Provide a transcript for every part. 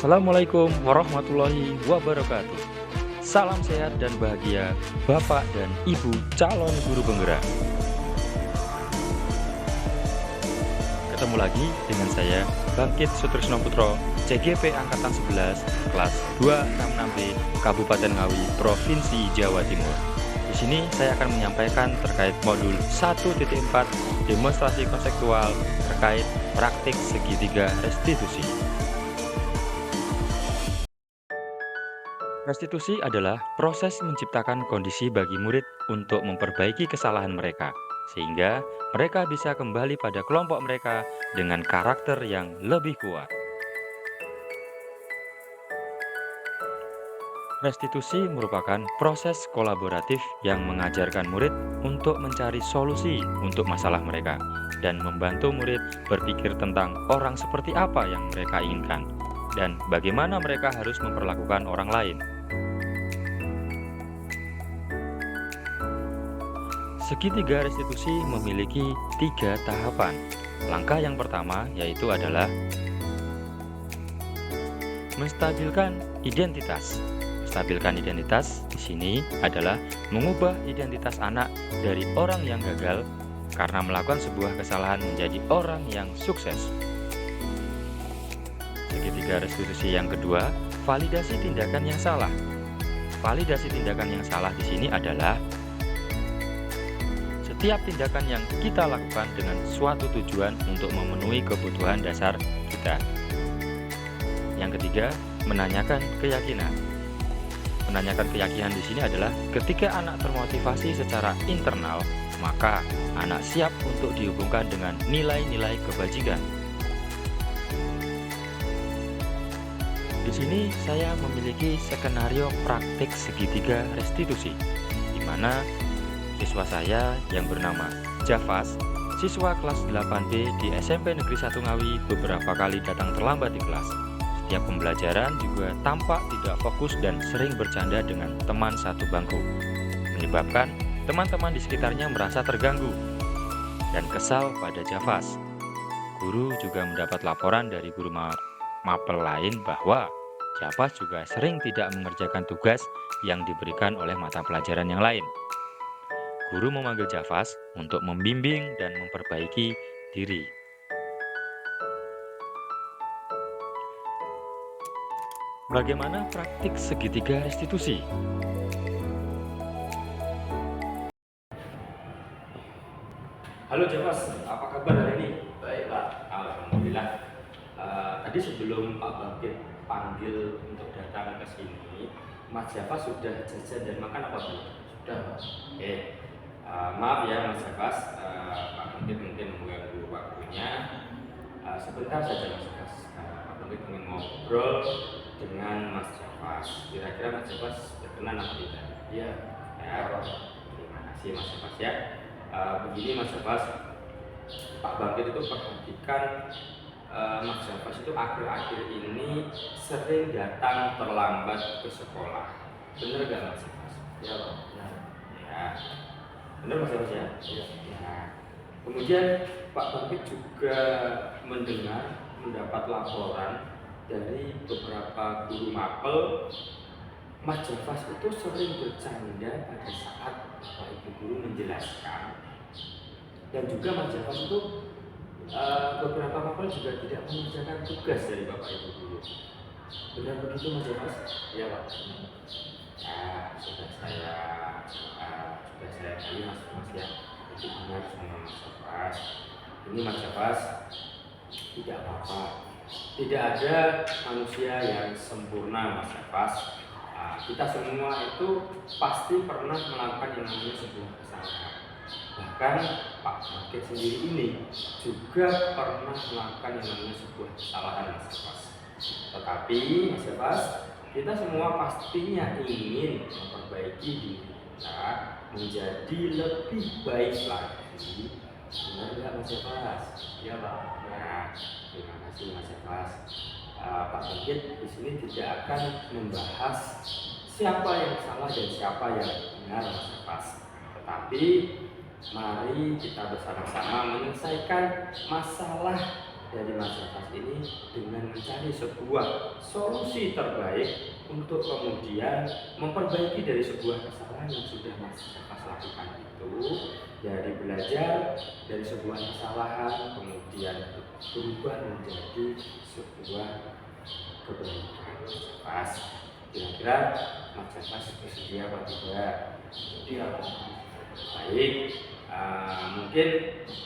Assalamualaikum warahmatullahi wabarakatuh. Salam sehat dan bahagia Bapak dan Ibu calon guru penggerak. Ketemu lagi dengan saya Bangkit Sutrisno Putro, CGP Angkatan 11, kelas 266B, Kabupaten Ngawi, Provinsi Jawa Timur. Di sini saya akan menyampaikan terkait modul 1.4 demonstrasi konseptual terkait praktik segitiga restitusi. Restitusi adalah proses menciptakan kondisi bagi murid untuk memperbaiki kesalahan mereka, sehingga mereka bisa kembali pada kelompok mereka dengan karakter yang lebih kuat. Restitusi merupakan proses kolaboratif yang mengajarkan murid untuk mencari solusi untuk masalah mereka dan membantu murid berpikir tentang orang seperti apa yang mereka inginkan dan bagaimana mereka harus memperlakukan orang lain. Segitiga restitusi memiliki 3 tahapan. Langkah yang pertama yaitu adalah menstabilkan identitas. Menstabilkan identitas di sini adalah mengubah identitas anak dari orang yang gagal karena melakukan sebuah kesalahan menjadi orang yang sukses. Segitiga restitusi yang kedua, validasi tindakan yang salah. Validasi tindakan yang salah di sini adalah setiap tindakan yang kita lakukan dengan suatu tujuan untuk memenuhi kebutuhan dasar kita. Yang ketiga, menanyakan keyakinan. Menanyakan keyakinan di sini adalah ketika anak termotivasi secara internal, maka anak siap untuk dihubungkan dengan nilai-nilai kebajikan. Di sini saya memiliki skenario praktik segitiga restitusi, di mana siswa saya yang bernama Javas, siswa kelas 8B di SMP Negeri 1 Ngawi, beberapa kali datang terlambat di kelas. Setiap pembelajaran juga tampak tidak fokus dan sering bercanda dengan teman satu bangku, menyebabkan teman-teman di sekitarnya merasa terganggu dan kesal pada Javas. Guru juga mendapat laporan dari guru mapel lain bahwa Javas juga sering tidak mengerjakan tugas yang diberikan oleh mata pelajaran yang lain. Guru memanggil Javas untuk membimbing dan memperbaiki diri. Bagaimana praktik segitiga restitusi? Halo Javas, apa kabar hari ini? Baik Pak. Alhamdulillah. Tadi sebelum Pak Bangkit panggil untuk datang ke sini, Mas Javas sudah jajan dan makan apa belum? Sudah Pak. Oke. Maaf ya Mas Javas, Pak Bangkit mungkin mengganggu waktunya. Sebentar saja Mas Javas, Pak Bangkit ingin ngobrol dengan Mas Javas. Kira-kira Mas Javas berkenan apa tidak? Iya. Ya, terima kasih Mas Javas ya. Begini Mas Javas, Pak Bangkit itu perhatikan Mas Javas itu akhir-akhir ini sering datang terlambat ke sekolah. Benar gak Mas Javas? Iya Pak. Benar. Ya, benar Mas Javas ya? Iya. Nah, kemudian Pak Bangkit juga mendapat laporan dari beberapa guru mapel, Mas Javas itu sering bercanda pada saat Bapak Ibu guru menjelaskan, dan juga Mas Javas itu beberapa mapel juga tidak mengerjakan tugas dari Bapak Ibu guru. Benar begitu Mas Javas? Iya Pak. Ya, sudah saya kali Mas ya. Jadi benar sama Mas Javas. Ini Mas Javas, tidak apa-apa. Tidak ada manusia yang sempurna Mas Javas. Kita semua itu pasti pernah melakukan yang namanya sebuah kesalahan. Bahkan Pak Bangkit sendiri ini juga pernah melakukan yang namanya sebuah kesalahan Mas Javas. Tetapi Mas Javas, kita semua pastinya ingin memperbaiki diri kita menjadi lebih baik lagi. Benar nggak Mas Javas? Iya Pak. Nah, terima kasih Mas Javas. Pak Bangkit di sini tidak akan membahas siapa yang salah dan siapa yang benar Mas Javas. Tetapi mari kita bersama-sama menyelesaikan masalah dari Mas Jafas ini dengan mencari sebuah solusi terbaik untuk kemudian memperbaiki dari sebuah kesalahan yang sudah Mas Jafas lakukan itu, dari belajar dari sebuah kesalahan kemudian berubah menjadi sebuah kebaikan. Mas Jafas, kira-kira Mas Jafas bersedia apa tidak? Iya. Baik, mungkin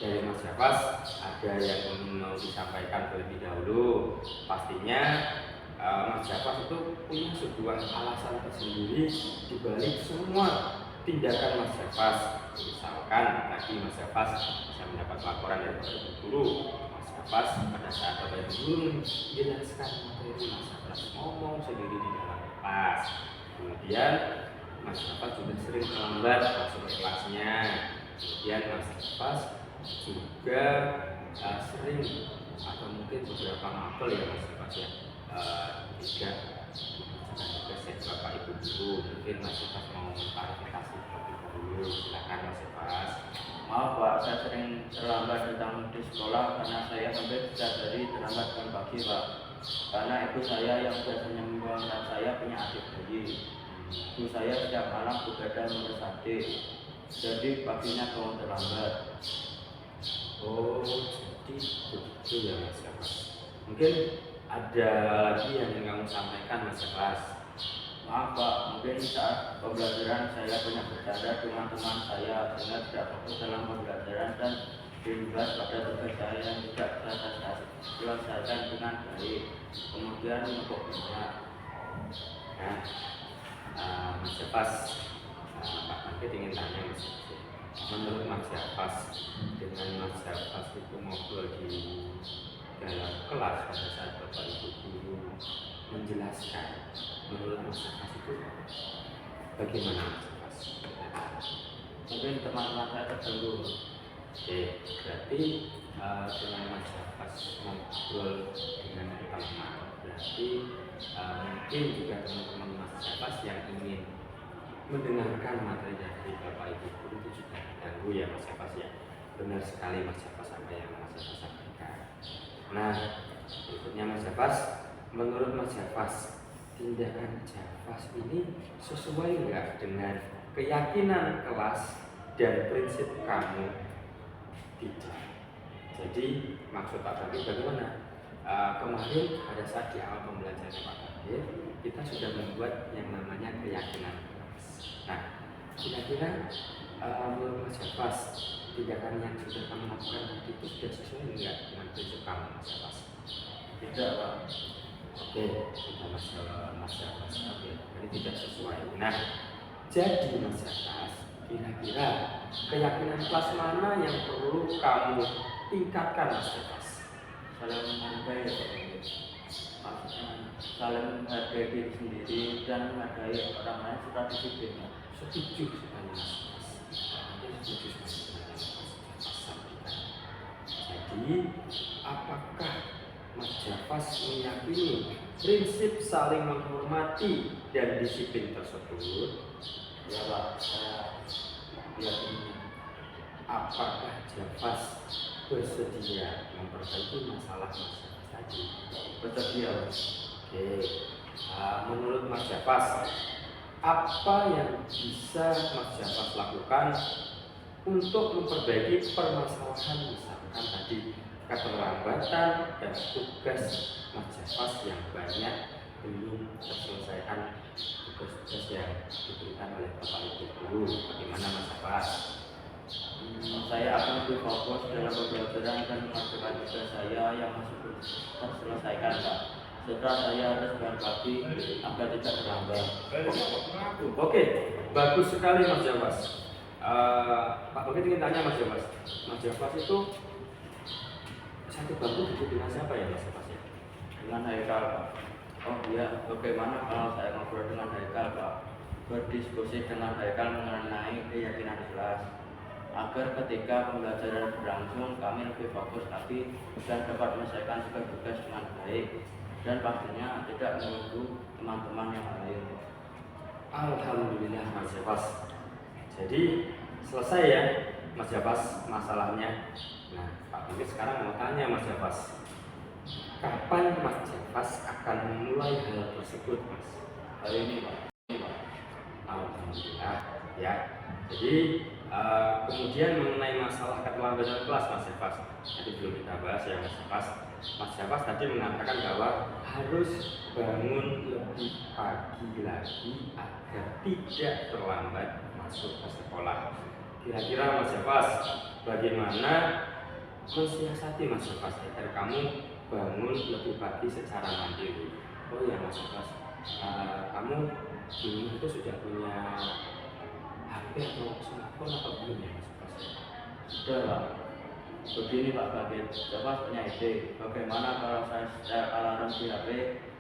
dari Mas Jafas ada yang ingin mau disampaikan terlebih dahulu. Pastinya Mas Jafas itu punya sebuah alasan tersendiri di balik semua tindakan Mas Jafas. Misalkan tadi Mas Jafas bisa mendapat laporan dari guru. Mas Jafas pada saat Bapak Guru menjelaskan materi, Mas Jafas ngomong sendiri di dalam kelas. Kemudian Mas Jafas juga sering terlambat masuk ke kelasnya. Kemudian Mas Jafas juga sering atau mungkin beberapa mapel ya Mas Jafas ya, tidak tugas Bapak Ibu guru. Mungkin Mas Jafas mau klarifikasi terlebih dahulu. Silakan Mas Jafas. Maaf Pak, saya sering terlambat datang di sekolah karena saya hampir setiap hari terlambat jam pagi Pak. Karena ibu saya yang biasanya membangunkan saya punya adik bayi. Ibu saya setiap malam begadang mengurus adik, jadi paginya bangun terlambat. Oh, jadi begitu ya Mas Jafas. Mungkin ada lagi yang ingin kamu sampaikan Mas Jafas? Maaf Pak, mungkin saat pembelajaran saya banyak bercanda dengan teman saya sehingga tidak fokus dalam pembelajaran dan berimbas pada tugas saya yang tidak saya selesaikan dengan baik. Kemudian untuk banyak. Nah, Mas Jafas, Pak Bangkit ingin tanya Mas Jafas. Menurut Mas Jafas, dengan Mas Jafas itu ngobrol di dalam kelas pada saat Bapak Ibu guru menjelaskan, menurut Mas Jafas itu bagaimana Mas Jafas? Mungkin teman-teman saya terganggu. Oke, berarti dengan Mas Jafas ngobrol dengan teman, berarti mungkin juga teman-teman Mas Jafas yang ingin mendengarkan materi dari Bapak Ibu guru itu juga terganggu ya Mas Jafas ya. Benar sekali Mas Jafas apa yang Mas Jafas sampaikan. Nah, berikutnya Mas Jafas, menurut Mas Jafas, tindakan Jafas ini sesuai nggak dengan keyakinan kelas dan prinsip kamu? Tidak. Jadi maksud Pak Bangkit bagaimana? Kemarin pada saat di awal pembelajaran Pak Bangkit, kita sudah membuat yang namanya keyakinan kelas. Nah, kira-kira menurut Mas Jafas, tindakan yang sudah kamu lakukan tadi itu sudah sesuai enggak dengan prinsip kamu Mas Jafas? Tidak Pak. Oke, sudah Mas Jafas. Oke, jadi tidak sesuai. Nah, jadi Mas Jafas, kira-kira keyakinan kelas mana yang perlu kamu tingkatkan Mas Jafas? Saling menghargai ya Pak. Maksudnya saling menghargai diri sendiri dan menghargai orang lain serta disiplin. Setuju sekali Mas Jafas. Setuju sekali Mas Jafas. Jadi, apakah Mas Jafas meyakini prinsip saling menghormati dan disiplin tersebut? Ya Pak, saya yakini. Apakah Jafas bersedia memperbaiki masalah Mas Jafas tadi? Bersedia. Oke, menurut Mas Jafas, apa yang bisa Mas Jafas lakukan untuk memperbaiki permasalahan misalkan tadi keterlambatan dan tugas Mas Jafas yang banyak belum terselesaikan, tugas-tugas yang diberikan oleh Bapak Ibu guru? Bagaimana Mas Jafas? Saya akan lebih fokus dalam pembelajaran dan mengerjakan tugas saya yang masih belum terselesaikan Pak. Setelah saya harus berbagi agar tidak terlambat. Oke, bagus sekali Mas Jafas. Pak Bangkit ingin tanya Mas Jafas. Mas Jafas itu satu bangku duduk dengan siapa ya Mas Jafas ya? Dengan Haikal Pak. Oh iya, bagaimana kalau saya ngobrol dengan Haikal Pak? Berdiskusi dengan Haikal mengenai keyakinan kelas agar ketika pembelajaran berlangsung kami lebih fokus lagi dan dapat menyelesaikan tugas-tugas dengan baik dan pastinya tidak mengganggu teman-teman yang lain. Alhamdulillah Mas Jafas. Jadi selesai ya Mas Jafas masalahnya. Nah Pak Bangkit sekarang mau tanya Mas Jafas, kapan Mas Javas akan memulai hal tersebut, Mas? Hari ini Pak. Alhamdulillah ya. Jadi kemudian mengenai masalah keterlambatan kelas, Mas Javas, tadi belum kita bahas ya, Mas Javas. Mas Javas tadi mengatakan bahwa harus bangun lebih pagi lagi agar tidak terlambat masuk ke sekolah. Kira-kira Mas Javas, bagaimana mensiasati Mas Javas agar kamu bangun lebih pagi secara mandiri? Oh ya Mas Javas, kamu dulu itu sudah punya HP atau smartphone atau belum ya Mas Javas? Sudah Pak. Begini Pak Bagit, Javas punya ide. Bagaimana kalau saya setel alarm di HP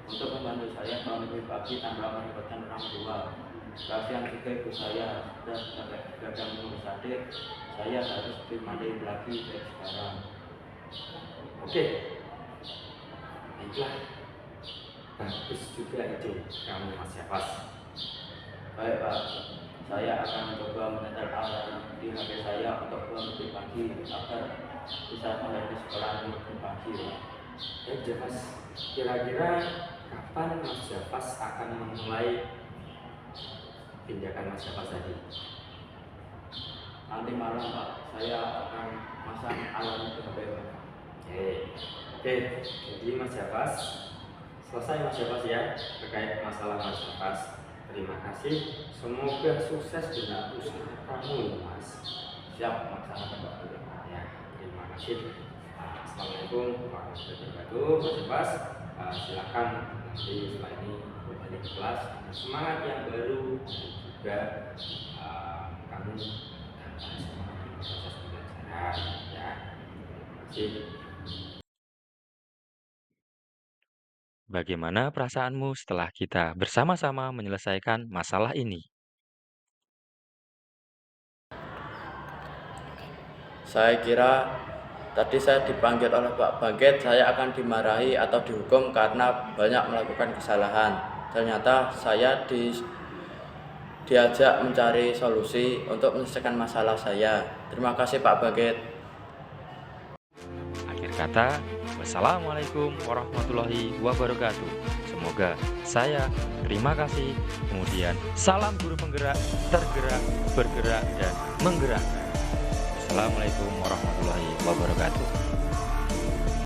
untuk membantu saya bangun lebih pagi tanpa melibatkan orang tua? Kasihan juga ibu saya sudah gagal mengurus adik. Saya harus lebih mandiri lagi dari sekarang. Oke, baiklah. Bagus juga ide kamu Mas Javas. Baik Pak, saya akan mencoba menyetel alarm di HP saya untuk bangun lebih pagi agar bisa sampai ke sekolah lebih pagi Pak. Baik Javas, kira-kira kapan Mas Javas akan memulai tindakan Mas Javas tadi? Nanti malam Pak, saya akan masang alarm di HP Pak. Oke, jadi Mas Javas, selesai Mas Javas ya terkait masalah Mas Javas. Terima kasih, semoga sukses dengan usaha kamu Mas. Siap melaksanakan Pak. Ya, terima kasih. Assalamualaikum warahmatullahi wabarakatuh. Mas Javas, silakan nanti setelah ini kembali ke kelas dengan semangat yang baru dan juga kamu tambah semangat di proses pembelajaran ya. Terima kasih. Bagaimana perasaanmu setelah kita bersama-sama menyelesaikan masalah ini? Saya kira tadi saya dipanggil oleh Pak Bagit, saya akan dimarahi atau dihukum karena banyak melakukan kesalahan. Ternyata saya diajak mencari solusi untuk menyelesaikan masalah saya. Terima kasih Pak Bagit. Akhir kata, wassalamualaikum warahmatullahi wabarakatuh. Semoga saya terima kasih. Kemudian salam guru penggerak, tergerak, bergerak, dan menggerakkan. Assalamualaikum warahmatullahi wabarakatuh.